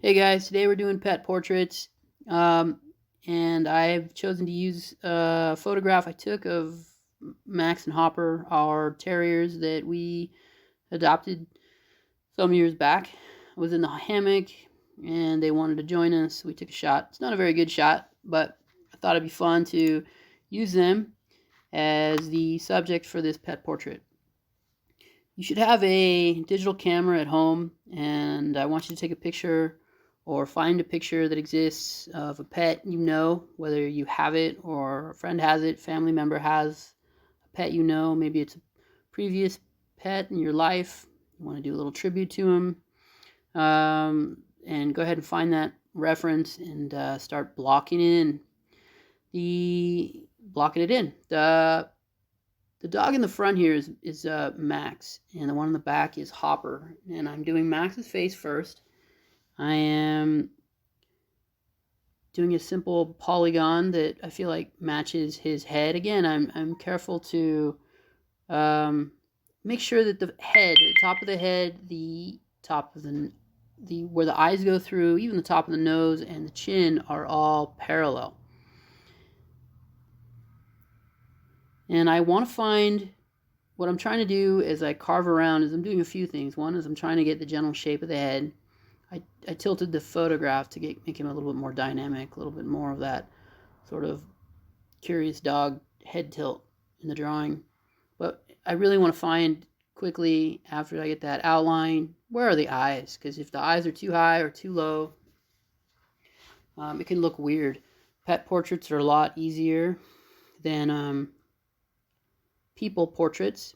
Hey guys, today we're doing pet portraits, um, and I've chosen to use a photograph I took of Max and Hopper, our terriers that we adopted some years back. I was in the hammock and they wanted to join us. We took a shot. It's not a very good shot, but I thought it'd be fun to use them as the subject for this pet portrait. You should have a digital camera at home, and I want you to take a picture or find a picture that exists of a pet you know, whether you have it or a friend has it, family member has a pet you know. Maybe it's a previous pet in your life. You want to do a little tribute to him. And go ahead and find that reference and start blocking it in. The dog in the front here is Max, and the one in the back is Hopper. And I'm doing Max's face first. I am doing a simple polygon that I feel like matches his head. Again, I'm careful to make sure that the head, the top of the head, the top of the where the eyes go through, even the top of the nose and the chin are all parallel. And I want to find what I'm trying to do as I carve around is I'm doing a few things. One is I'm trying to get the general shape of the head. I tilted the photograph to make him a little bit more dynamic, a little bit more of that sort of curious dog head tilt in the drawing. But I really want to find quickly, after I get that outline, where are the eyes? Because if the eyes are too high or too low, it can look weird. Pet portraits are a lot easier than people portraits.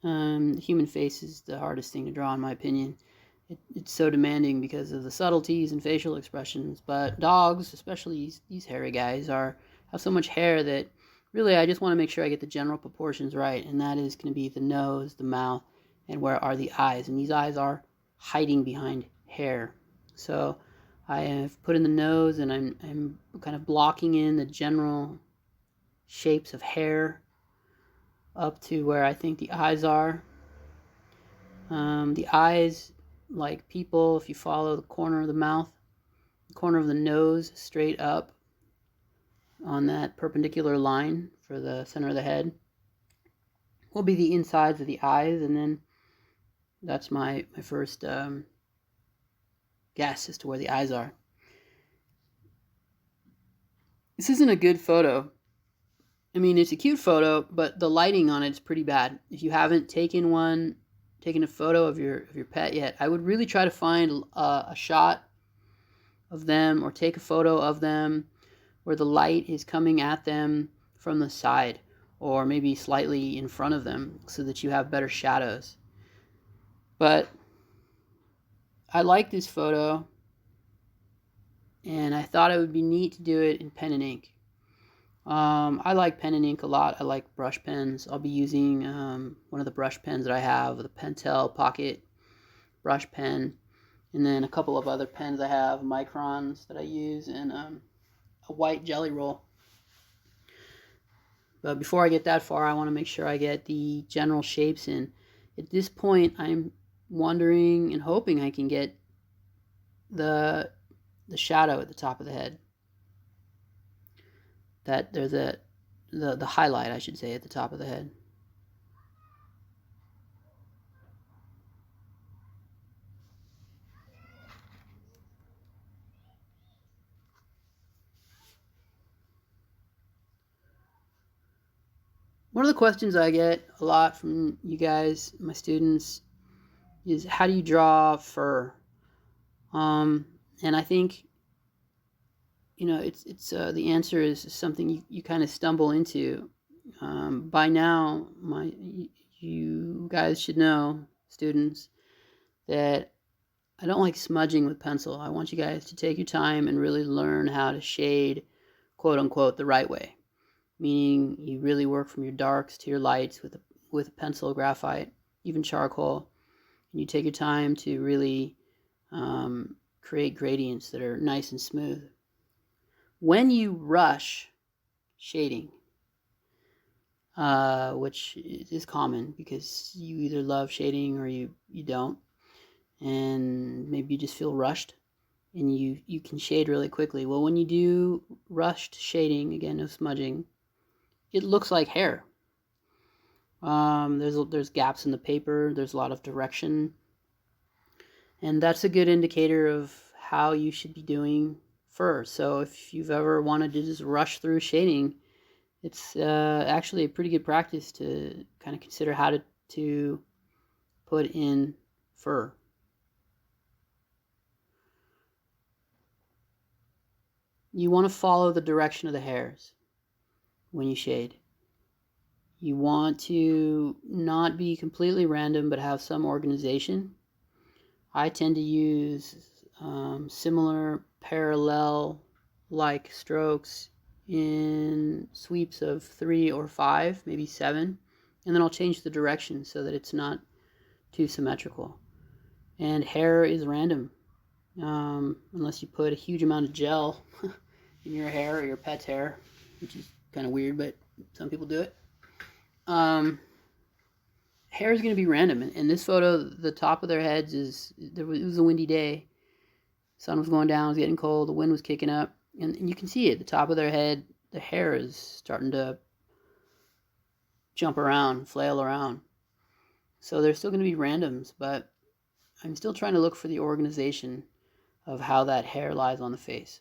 The human face is the hardest thing to draw, in my opinion. It's so demanding because of the subtleties and facial expressions. But dogs, especially these hairy guys, have so much hair that really I just want to make sure I get the general proportions right. And that is going to be the nose, the mouth, and where are the eyes. And these eyes are hiding behind hair. So I have put in the nose, and I'm kind of blocking in the general shapes of hair up to where I think the eyes are. The eyes, like people, if you follow the corner of the mouth, the corner of the nose straight up on that perpendicular line for the center of the head, will be the insides of the eyes. And then that's my first guess as to where the eyes are. This isn't a good photo. I mean, it's a cute photo, but the lighting on it's pretty bad. If you haven't taken a photo of your pet yet, I would really try to find a shot of them or take a photo of them where the light is coming at them from the side or maybe slightly in front of them so that you have better shadows. But I like this photo, and I thought it would be neat to do it in pen and ink. I like pen and ink a lot. I like brush pens. I'll be using one of the brush pens that I have, the Pentel Pocket brush pen, and then a couple of other pens I have, Microns that I use, and a white Jellyroll. But before I get that far, I want to make sure I get the general shapes in. At this point, I'm wondering and hoping I can get the shadow at the top of the head. That there's the highlight, I should say, at the top of the head. One of the questions I get a lot from you guys, my students, is how do you draw fur? And I think, it's the answer is something you kind of stumble into. By now, you guys should know, students, that I don't like smudging with pencil. I want you guys to take your time and really learn how to shade, quote unquote, the right way. Meaning you really work from your darks to your lights with a pencil, graphite, even charcoal. And you take your time to really create gradients that are nice and smooth. When you rush shading, which is common because you either love shading or you don't, and maybe you just feel rushed, and you can shade really quickly. Well, when you do rushed shading, again, no smudging, it looks like hair. There's gaps in the paper. There's a lot of direction. And that's a good indicator of how you should be doing fur. So if you've ever wanted to just rush through shading, it's actually a pretty good practice to kind of consider how to put in fur. You want to follow the direction of the hairs when you shade. You want to not be completely random, but have some organization. I tend to use similar parallel-like strokes in sweeps of 3 or 5, maybe 7, and then I'll change the direction so that it's not too symmetrical. And hair is random, unless you put a huge amount of gel in your hair or your pet's hair, which is kind of weird, but some people do it. Hair is going to be random. In this photo, the top of their heads it was a windy day. Sun was going down, it was getting cold, the wind was kicking up, and you can see it. The top of their head, the hair is starting to jump around, flail around. So they're still going to be randoms, but I'm still trying to look for the organization of how that hair lies on the face.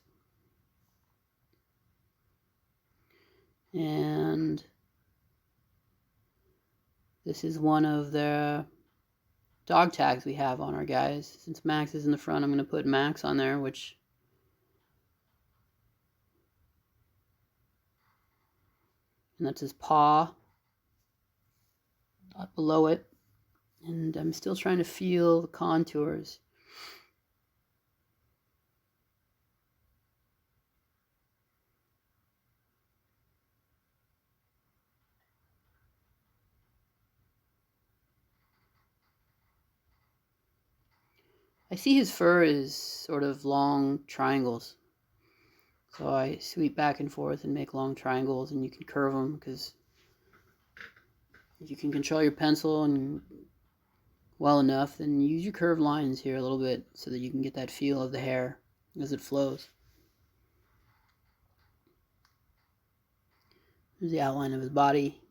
And this is one of the dog tags we have on our guys. Since Max is in the front, I'm going to put Max on there, and that's his paw. Dot below it. And I'm still trying to feel the contours. I see his fur is sort of long triangles. So I sweep back and forth and make long triangles, and you can curve them because if you can control your pencil and well enough, then use your curved lines here a little bit so that you can get that feel of the hair as it flows. There's the outline of his body,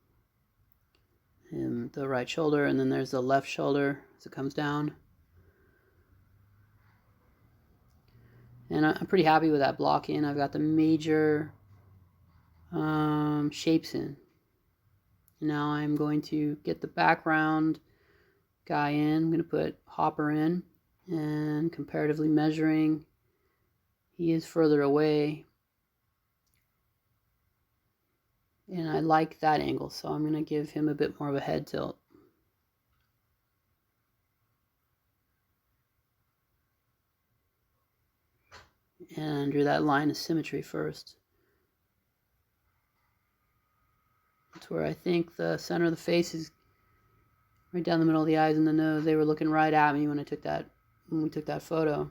and the right shoulder, and then there's the left shoulder as it comes down. And I'm pretty happy with that block in. I've got the major shapes in. Now I'm going to get the background guy in. I'm going to put Hopper in, and comparatively measuring, he is further away. And I like that angle, so I'm going to give him a bit more of a head tilt. And under that line of symmetry first. That's where I think the center of the face is right down the middle of the eyes and the nose. They were looking right at me when we took that photo.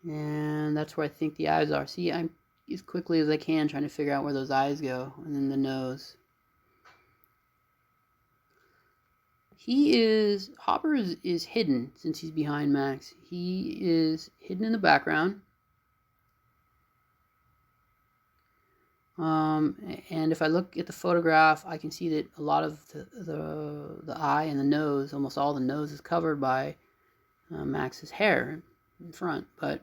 And that's where I think the eyes are. See, I'm as quickly as I can trying to figure out where those eyes go, and then the nose. Hopper is hidden since he's behind Max. He is hidden in the background. And if I look at the photograph, I can see that a lot of the eye and the nose, almost all the nose, is covered by Max's hair in front. But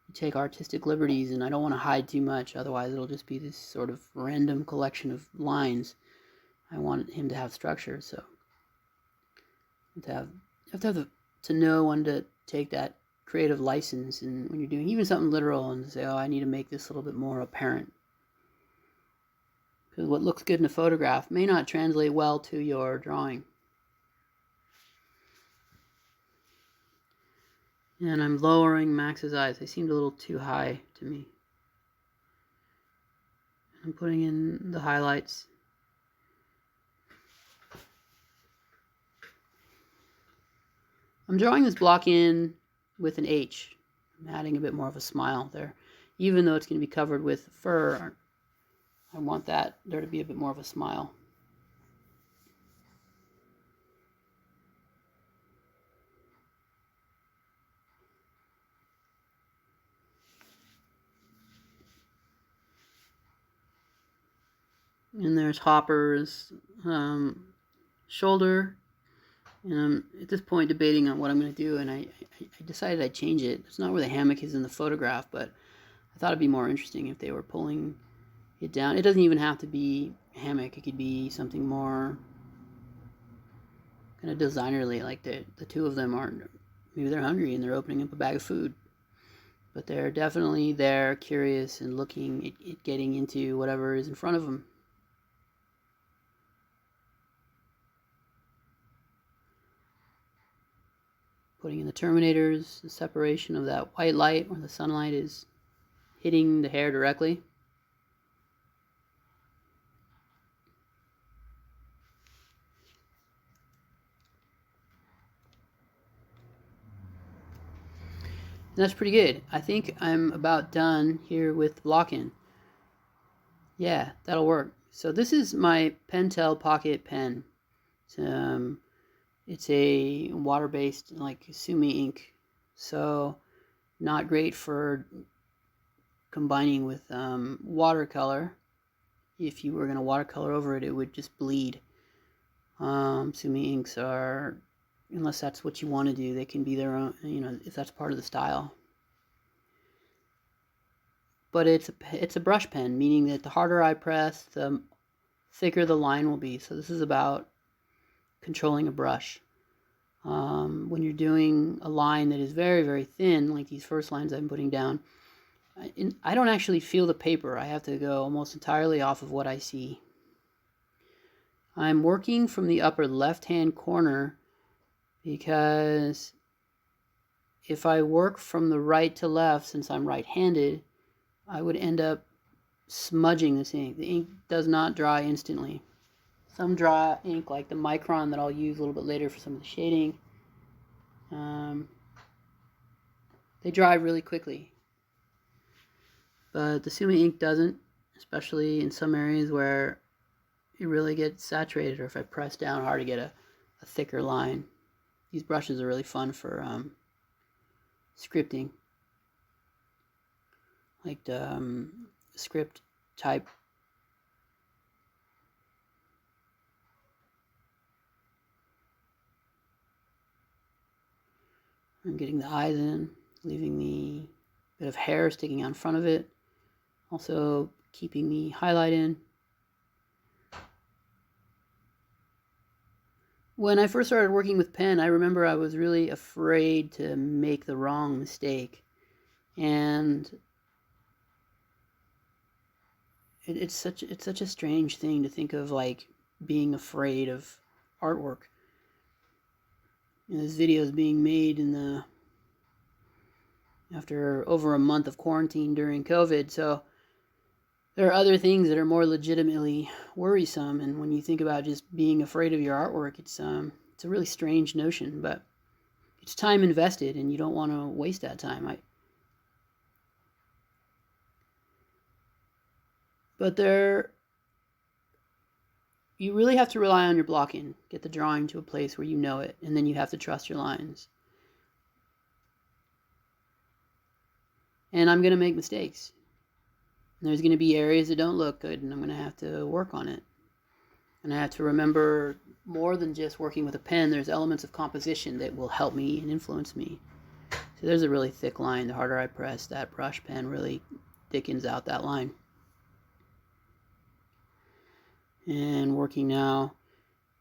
you take artistic liberties, and I don't want to hide too much, otherwise it'll just be this sort of random collection of lines. I want him to have structure, so you have to know when to take that creative license, and when you're doing even something literal, and say, oh, I need to make this a little bit more apparent. Because what looks good in a photograph may not translate well to your drawing. And I'm lowering Max's eyes. They seemed a little too high to me. I'm putting in the highlights. I'm drawing this block in with an H. I'm adding a bit more of a smile there. Even though it's going to be covered with fur, I want there to be a bit more of a smile. And there's Hopper's shoulder. And I'm at this point debating on what I'm going to do, and I decided I'd change it. It's not where the hammock is in the photograph, but I thought it'd be more interesting if they were pulling it down. It doesn't even have to be a hammock. It could be something more kind of designerly, like the two of them aren't, maybe they're hungry and they're opening up a bag of food. But they're definitely there, curious, and looking at getting into whatever is in front of them. Putting in the terminators, the separation of that white light where the sunlight is hitting the hair directly. And that's pretty good. I think I'm about done here with lock-in. Yeah, that'll work. So this is my Pentel Pocket Pen. It's a water-based, like Sumi ink. So not great for combining with watercolor. If you were going to watercolor over it, it would just bleed. Sumi inks are, unless that's what you want to do, they can be their own, if that's part of the style. But it's a brush pen, meaning that the harder I press, the thicker the line will be. So this is about controlling a brush. When you're doing a line that is very, very thin, like these first lines I'm putting down, I don't actually feel the paper. I have to go almost entirely off of what I see. I'm working from the upper left-hand corner because if I work from the right to left, since I'm right-handed, I would end up smudging this ink. The ink does not dry instantly. Some dry ink, like the Micron that I'll use a little bit later for some of the shading, they dry really quickly. But the Sumi ink doesn't, especially in some areas where it really gets saturated, or if I press down hard to get a thicker line. These brushes are really fun for scripting, like the script type. I'm getting the eyes in, leaving the bit of hair sticking out in front of it. Also keeping the highlight in. When I first started working with pen, I remember I was really afraid to make the wrong mistake. And it's such a strange thing to think of, like being afraid of artwork. This video is being made after over a month of quarantine during COVID, so there are other things that are more legitimately worrisome. And when you think about just being afraid of your artwork, it's a really strange notion, but it's time invested, and you don't want to waste that time. But you really have to rely on your blocking, get the drawing to a place where you know it, and then you have to trust your lines. And I'm going to make mistakes. And there's going to be areas that don't look good, and I'm going to have to work on it. And I have to remember, more than just working with a pen, there's elements of composition that will help me and influence me. So there's a really thick line. The harder I press, that brush pen really thickens out that line. And working now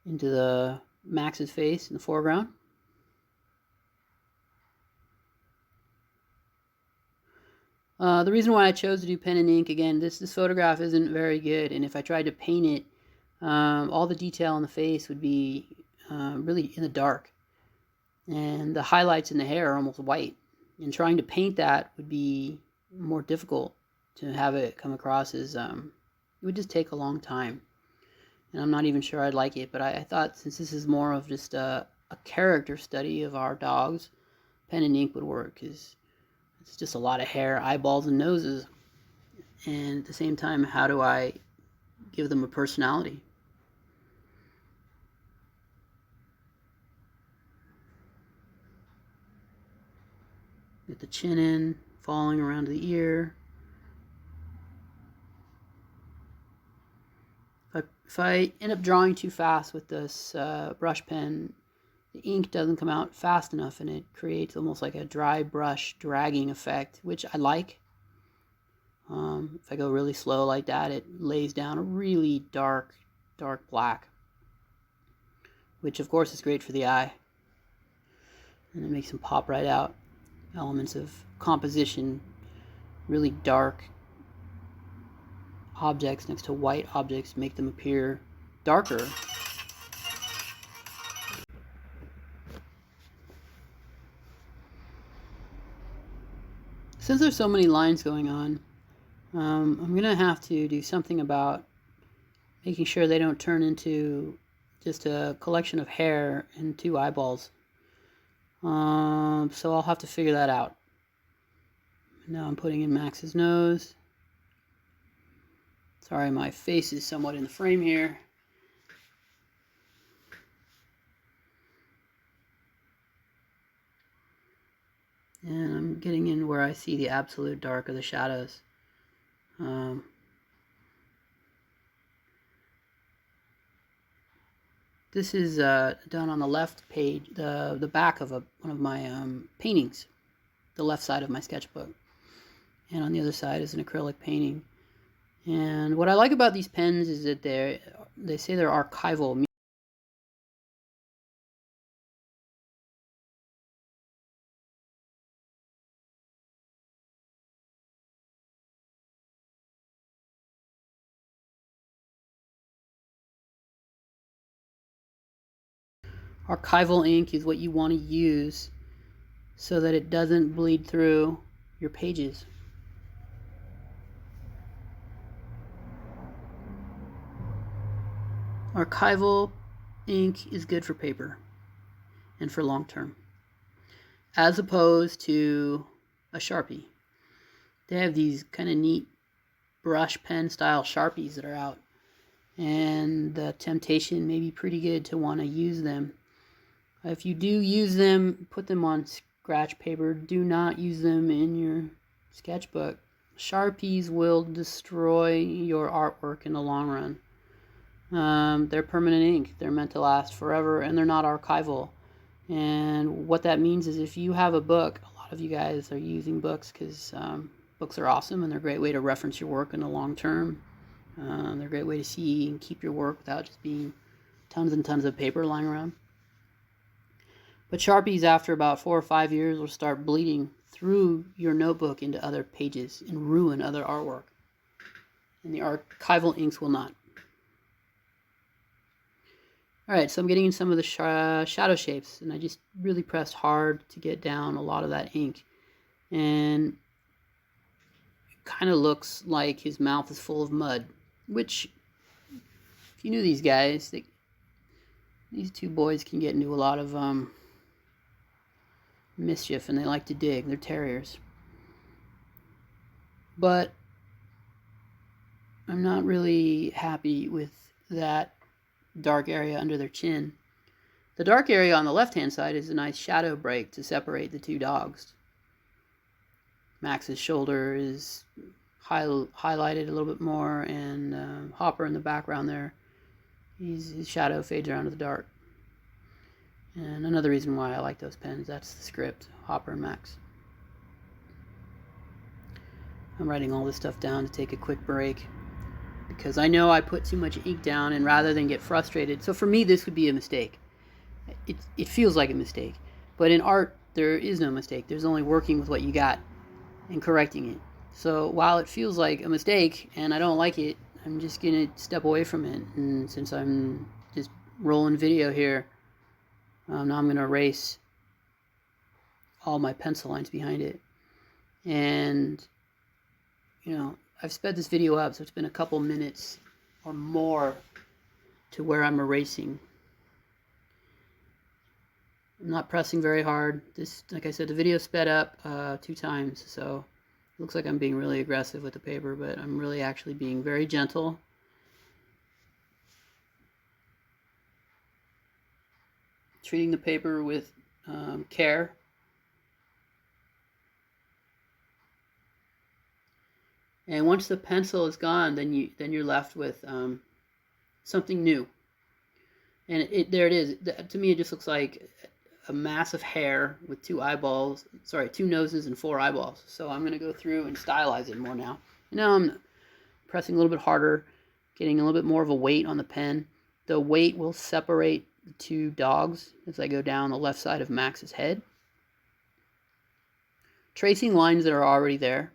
into the Max's face in the foreground. The reason why I chose to do pen and ink, again, this photograph isn't very good, and if I tried to paint it, all the detail on the face would be really in the dark, and the highlights in the hair are almost white, and trying to paint that would be more difficult to have it come across as, it would just take a long time, and I'm not even sure I'd like it. But I thought, since this is more of just a character study of our dogs, pen and ink would work, because it's just a lot of hair, eyeballs, and noses. And at the same time, how do I give them a personality? Get the chin in, falling around the ear. If I end up drawing too fast with this brush pen, the ink doesn't come out fast enough and it creates almost like a dry brush dragging effect, which I like. If I go really slow like that, it lays down a really dark black, which of course is great for the eye. And it makes them pop right out. Elements of composition, really dark objects next to white objects make them appear darker. Since there's so many lines going on, I'm going to have to do something about making sure they don't turn into just a collection of hair and two eyeballs. So I'll have to figure that out. Now I'm putting in Max's nose. Sorry, my face is somewhat in the frame here. And I'm getting in where I see the absolute dark of the shadows. This is done on the left page, the back of one of my paintings, the left side of my sketchbook. And on the other side is an acrylic painting. And what I like about these pens is that they say they're archival. Archival ink is what you want to use so that it doesn't bleed through your pages. Archival ink is good for paper and for long term, as opposed to a Sharpie. They have these kind of neat brush pen style Sharpies that are out, and the temptation may be pretty good to want to use them. If you do use them, put them on scratch paper. Do not use them in your sketchbook. Sharpies will destroy your artwork in the long run. They're permanent ink. They're meant to last forever, and they're not archival. And what that means is if you have a book, a lot of you guys are using books because books are awesome and they're a great way to reference your work in the long term. They're a great way to see and keep your work without just being tons and tons of paper lying around. But Sharpies, after about 4 or 5 years, will start bleeding through your notebook into other pages and ruin other artwork. And the archival inks will not. Alright, so I'm getting in some of the shadow shapes, and I just really pressed hard to get down a lot of that ink. And it kind of looks like his mouth is full of mud, which, if you knew these guys, these two boys can get into a lot of mischief, and they like to dig. They're terriers. But I'm not really happy with that dark area under their chin. The dark area on the left-hand side is a nice shadow break to separate the two dogs. Max's shoulder is highlighted a little bit more, and Hopper in the background there, his shadow fades around to the dark. And another reason why I like those pens, that's the script, Hopper and Max. I'm writing all this stuff down to take a quick break because I know I put too much ink down, and rather than get frustrated, so for me this would be a mistake. It feels like a mistake, but in art there is no mistake. There's only working with what you got and correcting it. So while it feels like a mistake and I don't like it, I'm just gonna step away from it. And since I'm just rolling video here, now I'm going to erase all my pencil lines behind it. And, you know, I've sped this video up, so it's been a couple minutes or more to where I'm erasing. I'm not pressing very hard. This, like I said, the video sped up 2 times, so it looks like I'm being really aggressive with the paper, but I'm really actually being very gentle. Treating the paper with care. And once the pencil is gone, then you're left with something new. And there it is. To me, it just looks like a mass of hair with two noses and four eyeballs. So I'm going to go through and stylize it more now. Now I'm pressing a little bit harder, getting a little bit more of a weight on the pen. The weight will separate the two dogs as I go down the left side of Max's head. Tracing lines that are already there.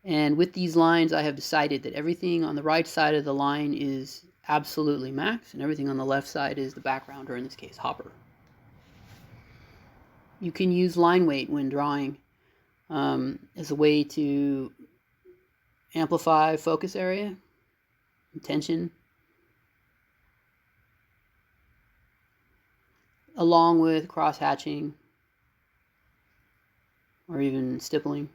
And with these lines, I have decided that everything on the right side of the line is absolutely Max, and everything on the left side is the background, or in this case, Hopper. You can use line weight when drawing as a way to amplify focus area, intention, along with cross-hatching or even stippling.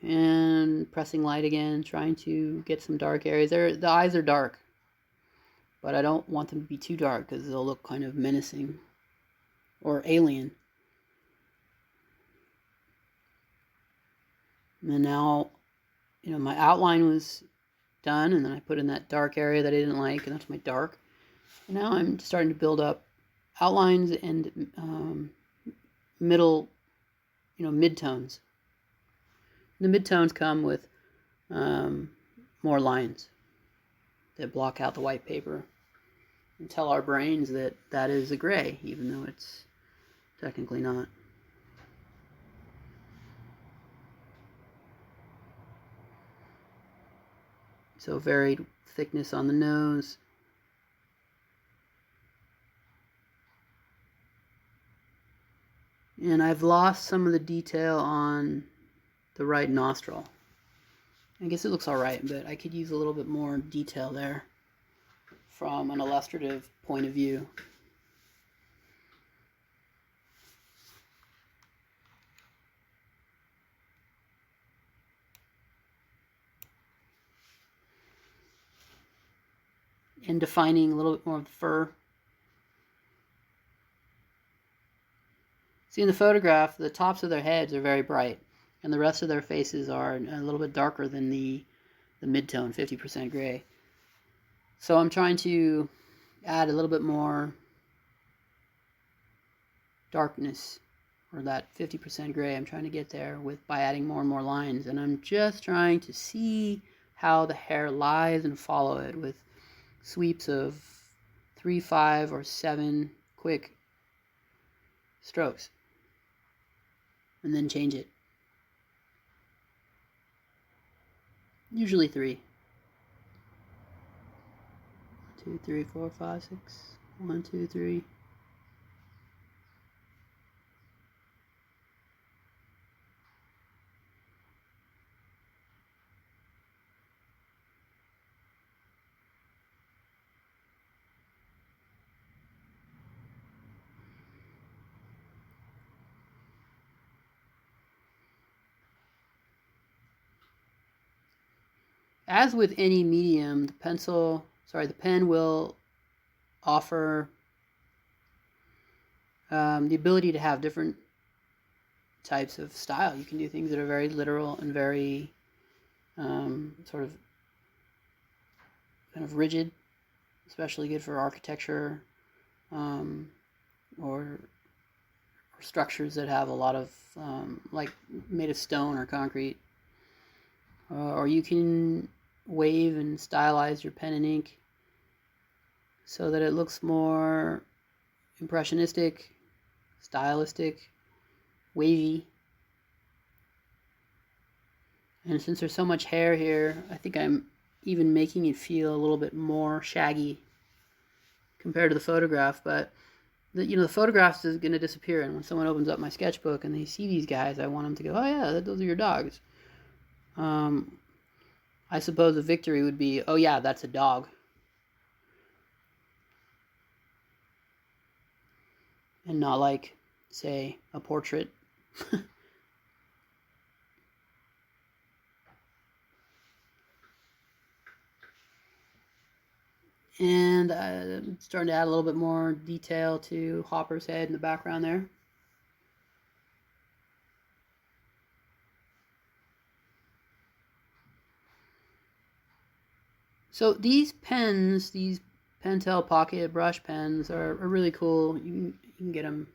And pressing light again, trying to get some dark areas. The eyes are dark, but I don't want them to be too dark because they'll look kind of menacing or alien. And then now, my outline was done, and then I put in that dark area that I didn't like, and that's my dark. And now I'm starting to build up outlines and middle, midtones. The midtones come with more lines that block out the white paper and tell our brains that that is a gray, even though it's technically not. So varied thickness on the nose. And I've lost some of the detail on the right nostril. I guess it looks alright, but I could use a little bit more detail there from an illustrative point of view. And defining a little bit more of the fur. See, in the photograph, the tops of their heads are very bright, and the rest of their faces are a little bit darker than the mid-tone, 50% gray. So I'm trying to add a little bit more darkness, or that 50% gray. I'm trying to get there by adding more and more lines, and I'm just trying to see how the hair lies and follow it with sweeps of 3, 5, or 7 quick strokes, and then change it. Usually 3. 2, 3, 4, 5, 6. 1, 2, 3. As with any medium, the pen will offer the ability to have different types of style. You can do things that are very literal and very sort of kind of rigid, especially good for architecture or structures that have a lot of like made of stone or concrete. Or you can wave and stylize your pen and ink so that it looks more impressionistic, stylistic, wavy. And since there's so much hair here, I think I'm even making it feel a little bit more shaggy compared to the photograph. But the photograph is going to disappear, and when someone opens up my sketchbook and they see these guys, I want them to go, oh yeah, those are your dogs. I suppose a victory would be, oh yeah, that's a dog. And not like, say, a portrait. And I'm starting to add a little bit more detail to Hopper's head in the background there. So these pens, these Pentel Pocket brush pens are really cool. You can get them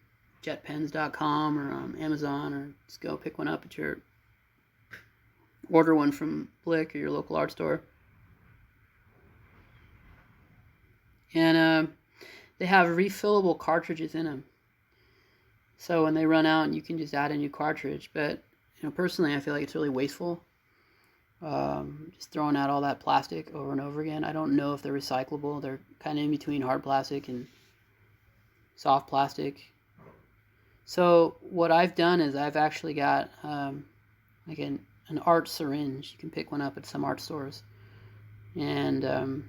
jetpens.com or on Amazon, or just go pick one up at your, order one from Blick or your local art store. And they have refillable cartridges in them. So when they run out, you can just add a new cartridge. But personally, I feel like it's really wasteful. Just throwing out all that plastic over and over again. I don't know if they're recyclable. They're kind of in between hard plastic and soft plastic. So what I've done is I've actually got like an art syringe. You can pick one up at some art stores, and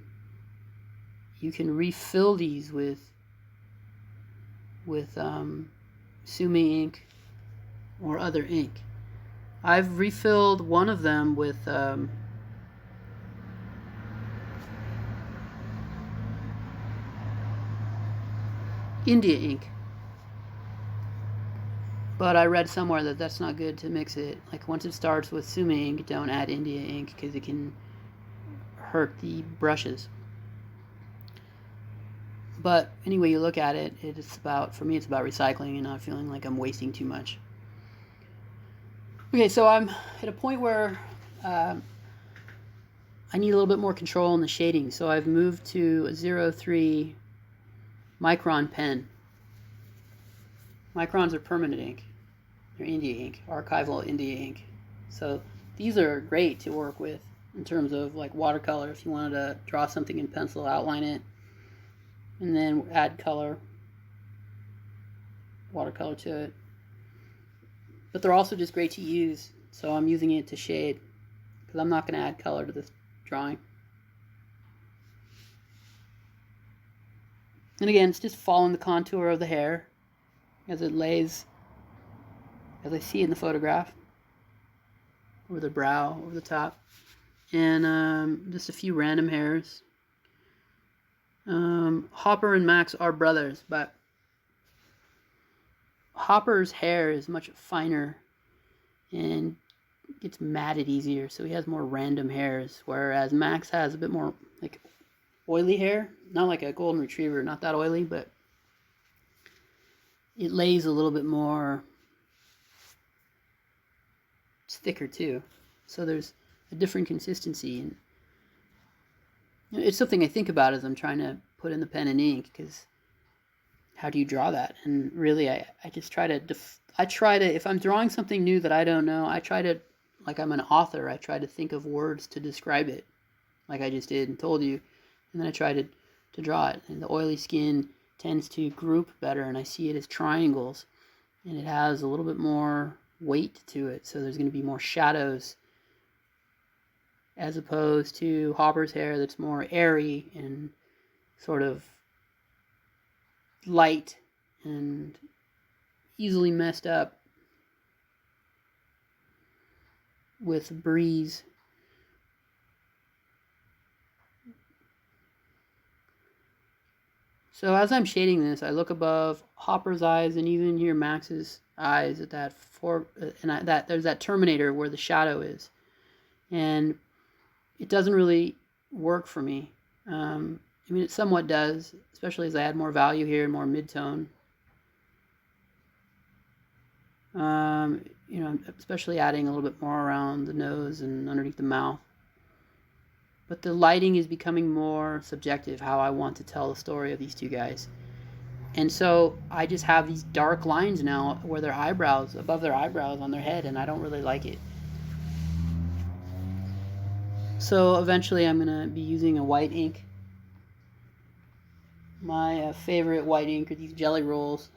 you can refill these with Sumi ink or other ink. I've refilled one of them with India ink, but I read somewhere that that's not good to mix it. Like once it starts with Sumi ink, don't add India ink because it can hurt the brushes. But anyway you look at it, it's about, for me, it's about recycling and not feeling like I'm wasting too much. Okay, so I'm at a point where I need a little bit more control in the shading, so I've moved to a 03 Micron pen. Microns are permanent ink. They're India ink, archival India ink. So these are great to work with in terms of like watercolor. If you wanted to draw something in pencil, outline it, and then add color, watercolor to it. But they're also just great to use, so I'm using it to shade, because I'm not going to add color to this drawing. And again, it's just following the contour of the hair as it lays, as I see in the photograph, over the brow, over the top, and just a few random hairs. Hopper and Max are brothers, but Hopper's hair is much finer and gets matted easier, so he has more random hairs, whereas Max has a bit more like oily hair. Not like a golden retriever, not that oily, but it lays a little bit more. It's thicker too, so there's a different consistency, and it's something I think about as I'm trying to put in the pen and ink, because how do you draw that? And really, I just try to, if I'm drawing something new that I don't know, I try to, like I'm an author, I try to think of words to describe it, like I just did and told you, and then I try to draw it. And the oily skin tends to group better, and I see it as triangles, and it has a little bit more weight to it, so there's going to be more shadows, as opposed to Hopper's hair that's more airy and sort of light and easily messed up with breeze. So as I'm shading this, I look above Hopper's eyes and even here Max's eyes at that there's that terminator where the shadow is, and it doesn't really work for me. I mean, it somewhat does, especially as I add more value here and more mid-tone. Especially adding a little bit more around the nose and underneath the mouth. But the lighting is becoming more subjective, how I want to tell the story of these two guys. And so I just have these dark lines now where their eyebrows, above their eyebrows on their head, and I don't really like it. So eventually I'm going to be using a white ink. My favorite white ink are these Jelly-Rolls.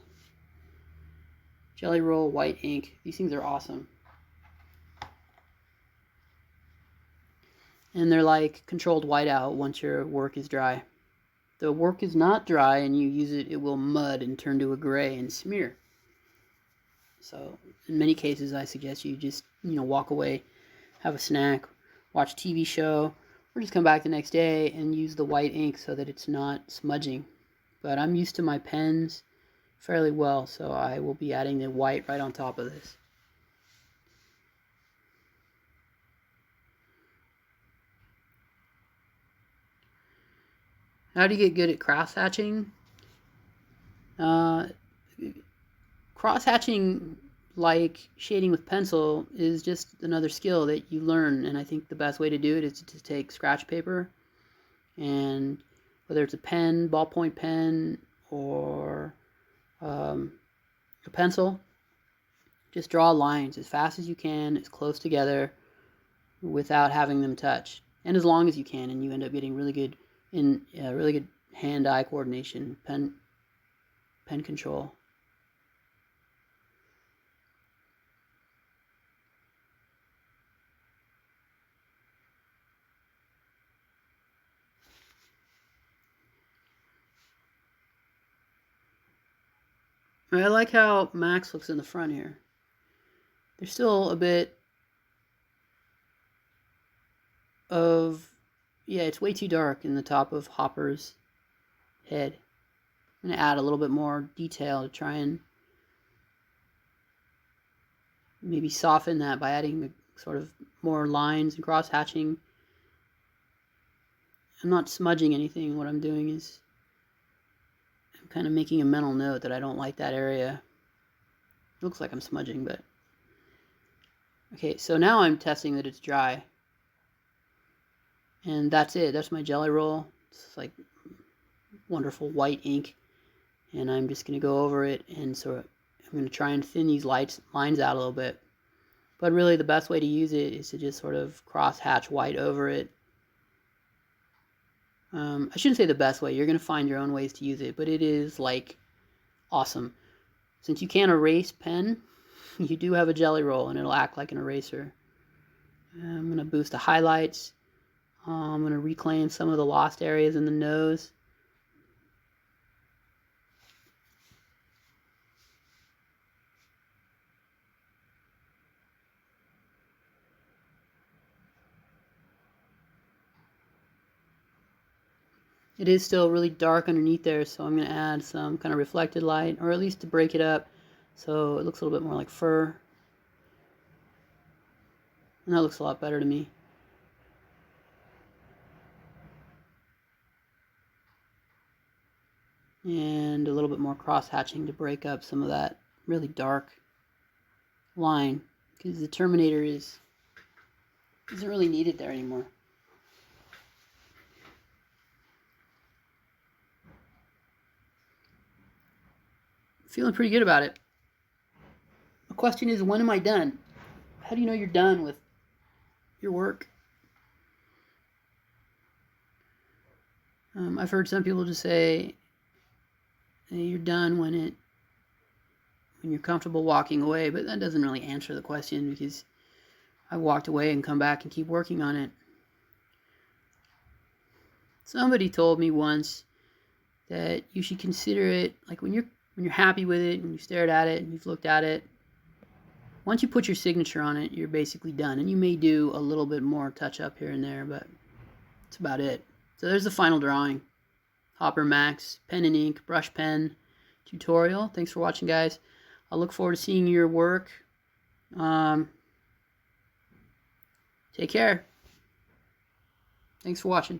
Jellyroll white ink. These things are awesome. And they're like controlled whiteout once your work is dry. If the work is not dry and you use it, it will mud and turn to a gray and smear. So in many cases, I suggest you just, walk away, have a snack, watch a TV show, or just come back the next day and use the white ink so that it's not smudging. But I'm used to my pens fairly well, so I will be adding the white right on top of this. How do you get good at cross-hatching? Cross-hatching, like shading with pencil, is just another skill that you learn, and I think the best way to do it is to take scratch paper, and whether it's a pen, ballpoint pen, or a pencil, just draw lines as fast as you can, as close together, without having them touch, and as long as you can, and you end up getting really good hand-eye coordination, pen control. I like how Max looks in the front here. There's still a bit of, yeah, it's way too dark in the top of Hopper's head. I'm going to add a little bit more detail to try and maybe soften that by adding sort of more lines and cross-hatching. I'm not smudging anything. What I'm doing is I'm kind of making a mental note that I don't like that area. It looks like I'm smudging, but... Okay, so now I'm testing that it's dry. And that's it. That's my Jellyroll. It's like wonderful white ink. And I'm just going to go over it, and so I'm going to try and thin these lines out a little bit. But really the best way to use it is to just sort of cross-hatch white over it. I shouldn't say the best way. You're going to find your own ways to use it, but it is like awesome. Since you can't erase pen, you do have a Jellyroll, and it'll act like an eraser. I'm going to boost the highlights. I'm going to reclaim some of the lost areas in the nose. It is still really dark underneath there, so I'm going to add some kind of reflected light, or at least to break it up so it looks a little bit more like fur. And that looks a lot better to me. And a little bit more cross-hatching to break up some of that really dark line, because the Terminator isn't really needed there anymore. Feeling pretty good about it. The question is, when am I done? How do you know you're done with your work? I've heard some people just say, hey, you're done when you're comfortable walking away, but that doesn't really answer the question, because I walked away and come back and keep working on it. Somebody told me once that you should consider it like when you're happy with it and you stared at it and you've looked at it, once you put your signature on it, you're basically done. And you may do a little bit more touch up here and there, but that's about it. So there's the final drawing. Hopper Max, pen and ink, brush pen tutorial. Thanks for watching, guys. I look forward to seeing your work. Take care. Thanks for watching.